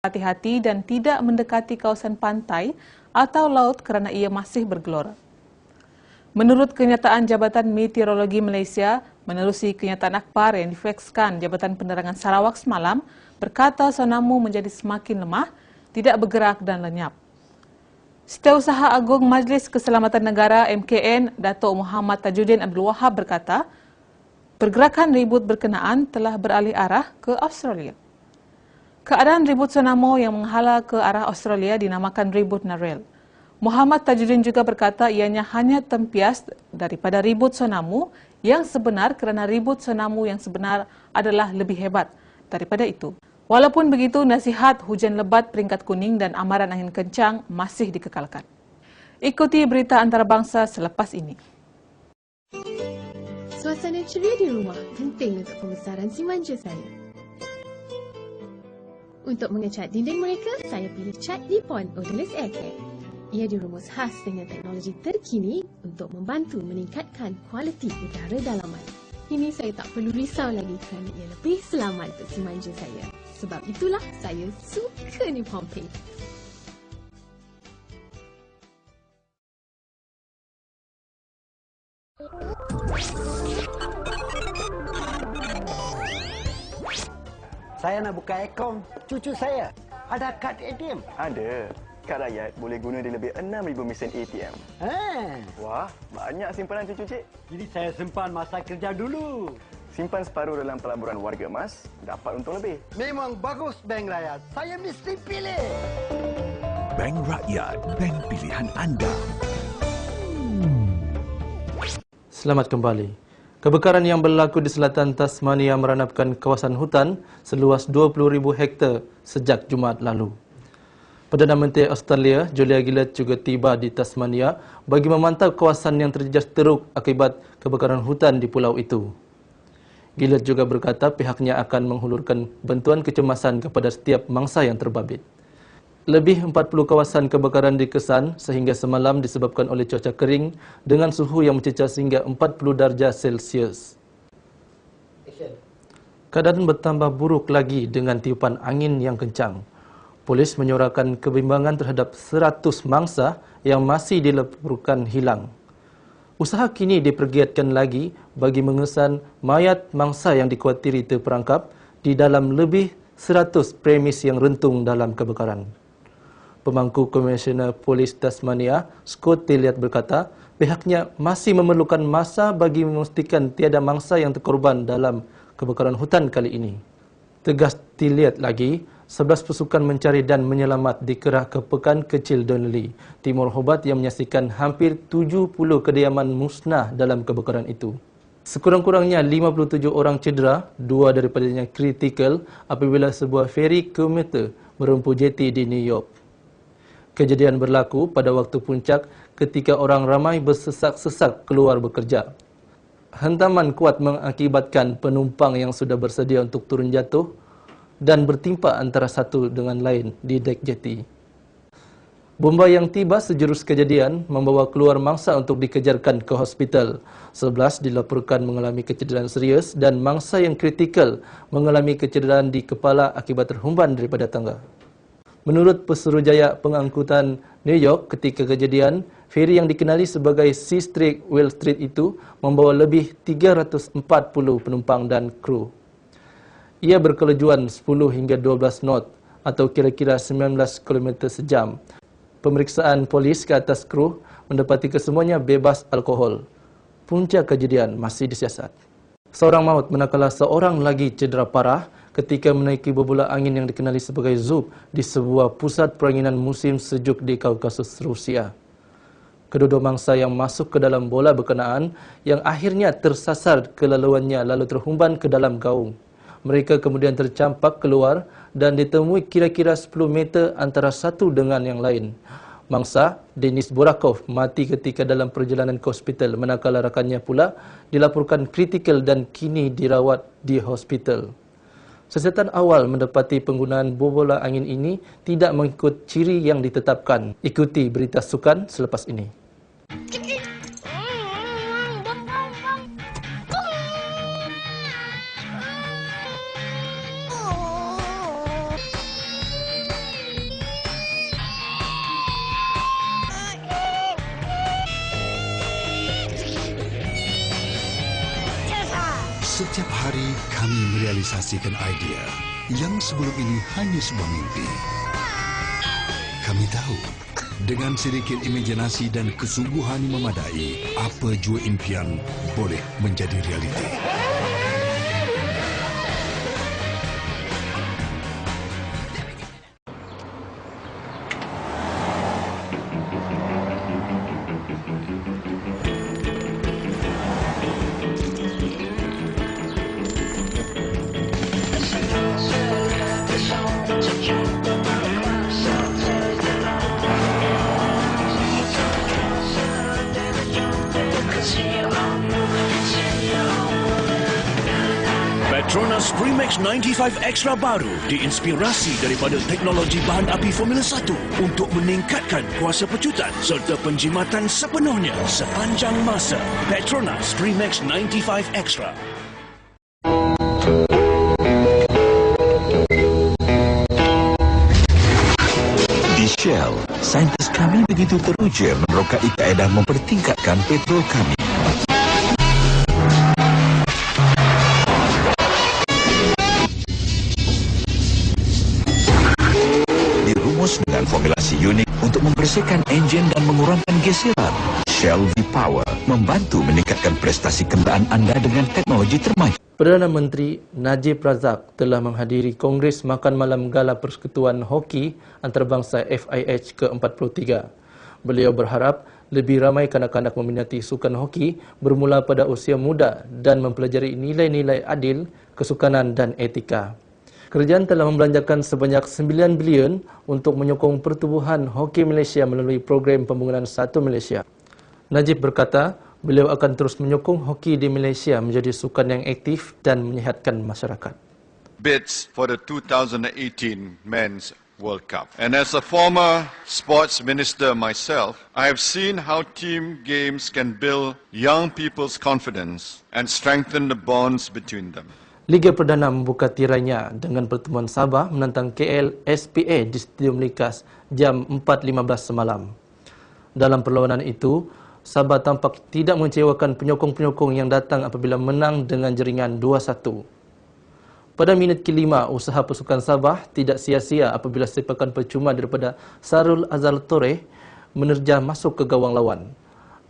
hati-hati dan tidak mendekati kawasan pantai atau laut kerana ia masih bergelora. Menurut kenyataan Jabatan Meteorologi Malaysia, menerusi kenyataan akhbar yang difakskan Jabatan Penerangan Sarawak semalam, berkata sonamu menjadi semakin lemah, tidak bergerak dan lenyap. Setiausaha Agung Majlis Keselamatan Negara MKN, Datuk Muhammad Tajuddin Abdul Wahab berkata, pergerakan ribut berkenaan telah beralih arah ke Australia. Keadaan ribut sonamo yang menghala ke arah Australia dinamakan ribut Narelle. Muhammad Tajuddin juga berkata ianya hanya tempias daripada ribut sonamu yang sebenar kerana ribut sonamu yang sebenar adalah lebih hebat daripada itu. Walaupun begitu, nasihat hujan lebat peringkat kuning dan amaran angin kencang masih dikekalkan. Ikuti berita antarabangsa selepas ini. Suasana ceria di rumah penting untuk pembesaran si manja saya. Untuk mengecat dinding mereka, saya pilih cat Nippon Odorless Air Care. Ia dirumus khas dengan teknologi terkini untuk membantu meningkatkan kualiti udara dalaman. Kini saya tak perlu risau lagi kerana ia lebih selamat untuk si manja saya. Sebab itulah saya suka Nippon Paint. Saya nak buka akaun cucu saya. Ada kad ATM? Ada. Kad rakyat boleh guna di lebih 6,000 mesin ATM. Wah, banyak simpanan cucu cik. Jadi saya simpan masa kerja dulu. Simpan separuh dalam pelaburan warga emas, dapat untung lebih. Memang bagus Bank Rakyat. Saya mesti pilih. Bank Rakyat, bank pilihan anda. Selamat kembali. Kebakaran yang berlaku di selatan Tasmania meranapkan kawasan hutan seluas 20,000 hektar sejak Jumaat lalu. Perdana Menteri Australia, Julia Gillard juga tiba di Tasmania bagi memantau kawasan yang terjejas teruk akibat kebakaran hutan di pulau itu. Gillard juga berkata pihaknya akan menghulurkan bantuan kecemasan kepada setiap mangsa yang terbabit. Lebih 40 kawasan kebakaran dikesan sehingga semalam disebabkan oleh cuaca kering dengan suhu yang mencecah sehingga 40 darjah Celsius. Keadaan bertambah buruk lagi dengan tiupan angin yang kencang. Polis menyorakan kebimbangan terhadap 100 mangsa yang masih dilaporkan hilang. Usaha kini dipergiatkan lagi bagi mengesan mayat mangsa yang dikhawatiri terperangkap di dalam lebih 100 premis yang rentung dalam kebakaran. Pemangku Komisioner Polis Tasmania, Scott Tilliard berkata, pihaknya masih memerlukan masa bagi memastikan tiada mangsa yang terkorban dalam kebakaran hutan kali ini. Tegas Tilliard lagi, 11 pasukan mencari dan menyelamat dikerah ke Pekan Kecil Donnelly, Timur Hobart yang menyaksikan hampir 70 kediaman musnah dalam kebakaran itu. Sekurang-kurangnya 57 orang cedera, 2 daripadanya kritikal apabila sebuah feri komuter merempuh jeti di New York. Kejadian berlaku pada waktu puncak ketika orang ramai bersesak-sesak keluar bekerja. Hentaman kuat mengakibatkan penumpang yang sudah bersedia untuk turun jatuh dan bertimpa antara satu dengan lain di dek jeti. Bomba yang tiba sejurus kejadian membawa keluar mangsa untuk dikejarkan ke hospital. 11 dilaporkan mengalami kecederaan serius dan mangsa yang kritikal mengalami kecederaan di kepala akibat terhumban daripada tangga. Menurut Pesuruhjaya Pengangkutan New York, ketika kejadian, feri yang dikenali sebagai Sea Streak Whale Street itu membawa lebih 340 penumpang dan kru. Ia berkelajuan 10 hingga 12 knot atau kira-kira 19 km sejam. Pemeriksaan polis ke atas kru mendapati kesemuanya bebas alkohol. Punca kejadian masih disiasat. Seorang maut manakala seorang lagi cedera parah ketika menaiki bola angin yang dikenali sebagai Zub di sebuah pusat peranginan musim sejuk di Kaukasus Rusia. Kedua-dua mangsa yang masuk ke dalam bola berkenaan yang akhirnya tersasar kelaluannya lalu terhumban ke dalam gaung. Mereka kemudian tercampak keluar dan ditemui kira-kira 10 meter antara satu dengan yang lain. Mangsa, Denis Borakov, mati ketika dalam perjalanan ke hospital, manakala rakannya pula dilaporkan kritikal dan kini dirawat di hospital. Siasatan awal mendapati penggunaan bola angin ini tidak mengikut ciri yang ditetapkan. Ikuti berita sukan selepas ini. Setiap hari kami merealisasikan idea yang sebelum ini hanya sebuah mimpi. Kami tahu, dengan sedikit imajinasi dan kesungguhan yang memadai, apa jua impian boleh menjadi realiti. Petronas Premix 95 Extra baru diinspirasi daripada teknologi bahan api Formula 1 untuk meningkatkan kuasa pecutan serta penjimatan sepenuhnya sepanjang masa. Petronas Premix 95 Extra. Di Shell, saintis kami begitu teruja menerokai kaedah mempertingkatkan petrol kami. Dengan formulasi unik untuk membersihkan enjin dan mengurangkan geseran. Shell V-Power membantu meningkatkan prestasi kenderaan anda dengan teknologi termaju. Perdana Menteri Najib Razak telah menghadiri Kongres Makan Malam Gala Persekutuan Hoki Antarabangsa FIH ke-43. Beliau berharap lebih ramai kanak-kanak meminati sukan hoki bermula pada usia muda dan mempelajari nilai-nilai adil, kesukanan dan etika. Kerajaan telah membelanjakan sebanyak 9 bilion untuk menyokong pertubuhan hoki Malaysia melalui program pembangunan Satu Malaysia. Najib berkata, beliau akan terus menyokong hoki di Malaysia menjadi sukan yang aktif dan menyihatkan masyarakat. Bids for the 2018 Men's World Cup. And as a former sports minister myself, I have seen how team games can build young people's confidence and strengthen the bonds between them. Liga Perdana membuka tirainya dengan pertemuan Sabah menentang KL SPA di Stadium Likas jam 4.15 semalam. Dalam perlawanan itu, Sabah tampak tidak mengecewakan penyokong-penyokong yang datang apabila menang dengan jaringan 2-1. Pada minit ke-5, usaha pasukan Sabah tidak sia-sia apabila sepakan percuma daripada Sarul Azhar Torre menerjah masuk ke gawang lawan.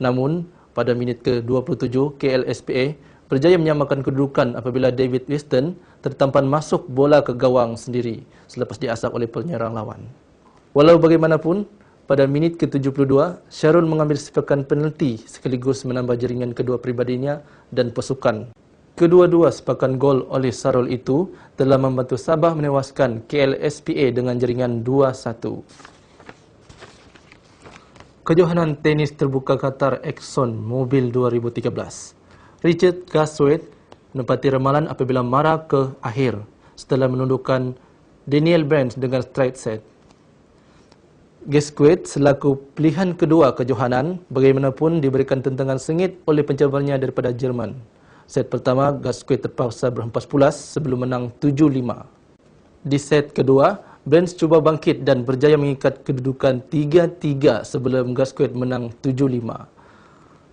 Namun, pada minit ke-27, KL SPA berjaya menyamakan kedudukan apabila David Winston tertampan masuk bola ke gawang sendiri selepas diasap oleh penyerang lawan. Walau bagaimanapun, pada minit ke-72, Syarul mengambil sepakan penalti sekaligus menambah jaringan kedua pribadinya dan pasukan. Kedua-dua sepakan gol oleh Syarul itu telah membantu Sabah menewaskan KL SPA dengan jaringan 2-1. Kejohanan tenis terbuka Qatar Exxon Mobil 2013. Richard Gasquet menepati ramalan apabila marah ke akhir setelah menundukkan Daniel Brands dengan straight set. Gasquet selaku pilihan kedua kejohanan bagaimanapun diberikan tentangan sengit oleh pencabarnya daripada Jerman. Set pertama, Gasquet terpaksa berhempas pulas sebelum menang 7-5. Di set kedua, Brands cuba bangkit dan berjaya mengikat kedudukan 3-3 sebelum Gasquet menang 7-5.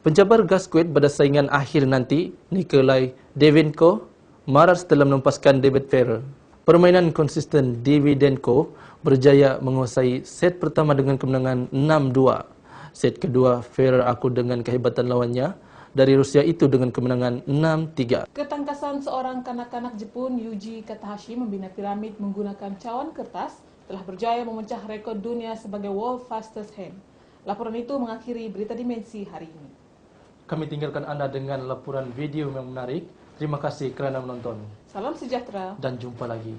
Pencabar Gasquet pada saingan akhir nanti, Nikolai Davydenko, marah setelah menempaskan David Ferrer. Permainan konsisten Davydenko berjaya menguasai set pertama dengan kemenangan 6-2. Set kedua, Ferrer akur dengan kehebatan lawannya dari Rusia itu dengan kemenangan 6-3. Ketangkasan seorang kanak-kanak Jepun, Yuji Katahashi, membina piramid menggunakan cawan kertas telah berjaya memecah rekod dunia sebagai World Fastest Hand. Laporan itu mengakhiri Berita Dimensi hari ini. Kami tinggalkan anda dengan laporan video yang menarik. Terima kasih kerana menonton. Salam sejahtera dan jumpa lagi.